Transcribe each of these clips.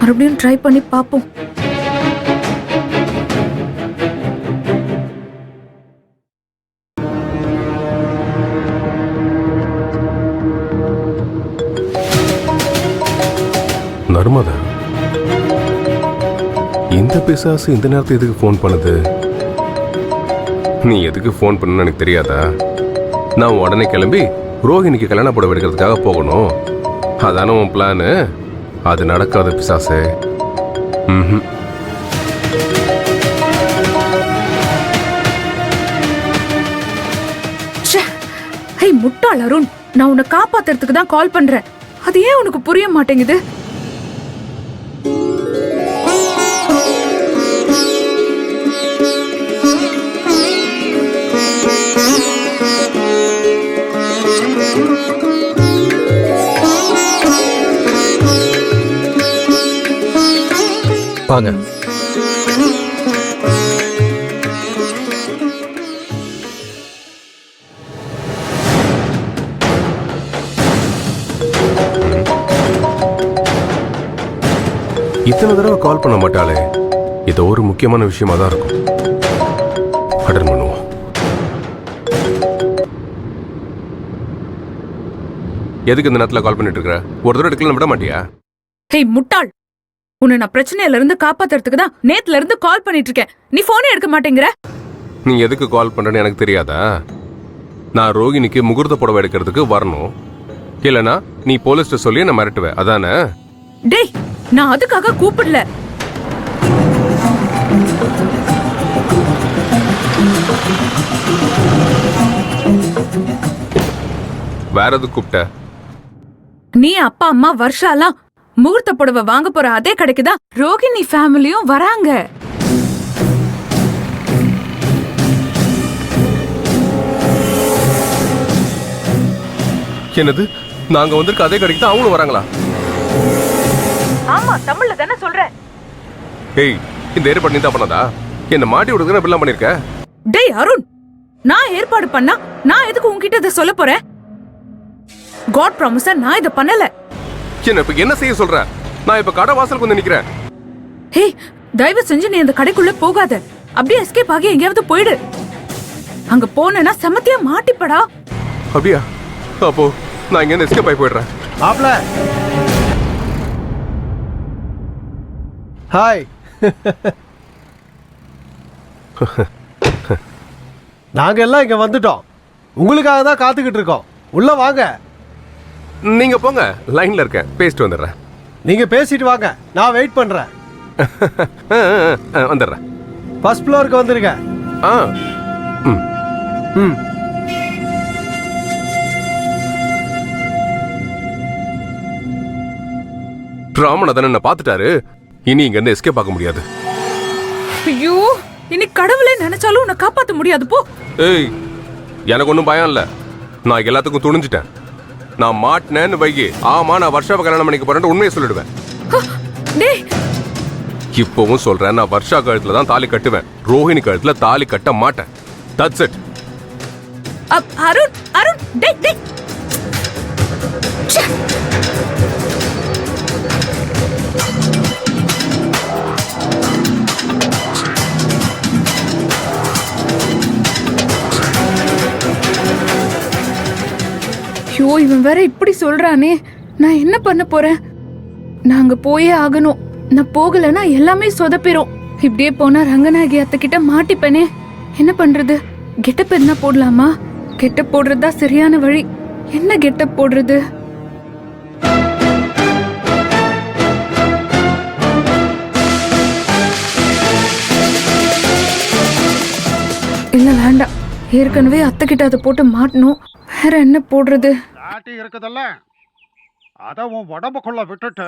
மறுபடியும் ட்ரை பண்ணி பாப்போம். நர்மதா, இந்த பிசாசு இந்த நேரத்துக்கு எதுக்கு ஃபோன் பண்ணுது? நீ எதுக்கு ஃபோன் பண்ணு எனக்கு தெரியாதா? நான் உடனே கிளம்பி ரோஹிணிக்கு கல்யாண புடவை எடுக்கிறதுக்காக போகணும். அதான உன் பிளானு? அது நடக்காது பிசாசே. முட்டாள் அருண், நான் உன்னை காப்பாத்துறதுக்கு தான் கால் பண்றேன். அது ஏன் உனக்கு புரிய மாட்டேங்குது? வாங்க. இத்தனை தடவை கால் பண்ண மாட்டாளே, இது ஒரு முக்கியமான விஷயமா தான் இருக்கும். அட்டன் பண்ணுவோம். எதுக்கு இந்த நேரத்தில் கால் பண்ணிட்டு இருக்க? ஒரு தடவை எடுக்கல விட மாட்டியா? ஹேய் முட்டாள், உன்னை நான் பிரச்சனையில இருந்து காப்பாத்துறதுக்கு தான் நேத்துல இருந்து கால் பண்ணிட்டு இருக்கேன். நீ போனே எடுக்க மாட்டேங்கிற. நீ எதுக்கு கால் பண்றேன்னு எனக்கு தெரியாதா? நான் ரோகிணிக்கு முகூர்த்த புடவை எடுக்கிறதுக்கு வரணும். இல்லனா நீ போலீஸ்ட சொல்லி நான் மிரட்டுவேன், அதானே? டேய், நான் அதுக்காக கூப்பிடல. வேற எதுக்கு கூப்பிட்ட? நீ அப்பா அம்மா வருஷாலாம் முகூர்த்த புடவை வாங்க போற அதே கடைக்குதான் ரோகிணி ஃபேமிலியும் வராங்க. என்னது? நாங்க வந்திருக்க அதே கடைக்கு தான் அவங்களும் வராங்களா? ஆமா, தமிழ்ல தானே சொல்றேன். ஏய், இந்த ஏற்பாடு நீ தான் பண்ணதா? என்ன மாட்டி விடுறதுக்கு இப்படிலாம் பண்ணிருக்க? டேய் அருண், நான் ஏற்பாடு பண்ணா நான் எதுக்கு உன்கிட்ட இதை சொல்ல போறேன்? காட் ப்ராமிஸா நான் இதை பண்ணல. என்ன இப்ப என்ன செய்ய சொல்ற? நான் இப்ப கடை வாசலுக்கு வந்து நிக்கிறேன். ஹே, தயவு செஞ்சு நீ அந்த கடைக்குள்ள போகாத. அப்படியே எஸ்கேப் ஆகி எங்கேயாவது போயிடு. அங்க போனேன்னா செமத்தியா மாட்டிப்படா. அப்படியா? அப்போ நான் இங்க எஸ்கேப் ஆகி போயிடுறேன். மாப்ள, ஹாய். நாங்க எல்லாம் இங்க வந்துட்டோம். உங்களுக்காக தான் காத்துக்கிட்டு இருக்கோம். உள்ள வாங்க. நீங்க போங்க, லைன்ல இருக்கேன், பேசிட்டு வந்துடுறேன். நீங்க பேசிட்டு வாங்க, நான் வெயிட் பண்றேன். வந்துடுறேன். ஃபர்ஸ்ட் ஃப்ளோருக்கு வந்துருங்க. ராமநாதன் என்ன பாத்துட்டாரு. இனி இங்க இருந்து எஸ்கேப் ஆக முடியாது. ஐயோ, இனி கடவுளே நினைச்சாலும் உன்னை காப்பாத்த முடியாது. போ. ஏய், எனக்கு ஒன்றும் பயம் இல்லை. நான் எல்லாத்துக்கும் துணிஞ்சிட்டேன். நான் மாட்டினேன்னு வைகி, ஆமா நான் வர்ஷாவை கல்யாணம் பண்ணிக்க போறேன்னு உண்மையை சொல்லிடுவேன். இப்பவும் சொல்றேன், நான் வர்ஷா கழுத்துல தான் தாலி கட்டுவேன். ரோஹிணி கழுத்துல தாலி கட்ட மாட்டேன். That's it. அருண், அருண், டேய் டேய். ஐயோ, இவன் வேற இப்படி சொல்றானே. நான் என்ன பண்ண போறேன்? நாங்க போயே ஆகணும். நான் போகலன்னா எல்லாமே சொதப்பிரும். இப்படியே போனா ரங்கநாயகி அத்தை கிட்ட மாட்டிப்பனே. என்ன பண்றது? கெட்டப் என்ன போடலாமா? கெட்டப் போடுறதா சரியான வழி. என்ன கெட்டப் போடுறது? இல்ல வேண்டாம், ஏற்கனவே அத்தை கிட்ட அதை போட்டு மாட்டணும். வேற என்ன போடுறது? ஆட்டி இருக்குதல்ல, அதை உன் உடம்புக்குள்ள விட்டுட்டு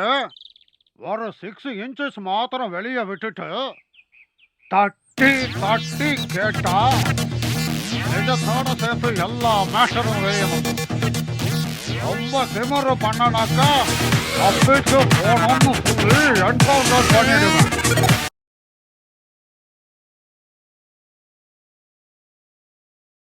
ஒரு 6 இன்ச்சஸ் மாத்திரம் வெளியே விட்டுட்டு தட்டி தட்டி கேட்டா நிஜத்தோட சேர்த்து எல்லா மேஷரும் வேயணும். ரொம்ப திமிரு பண்ணனாக்கா தப்பிச்சு போனோம்னு சொல்லி என்கவுண்டர் பண்ணிடுவேன்.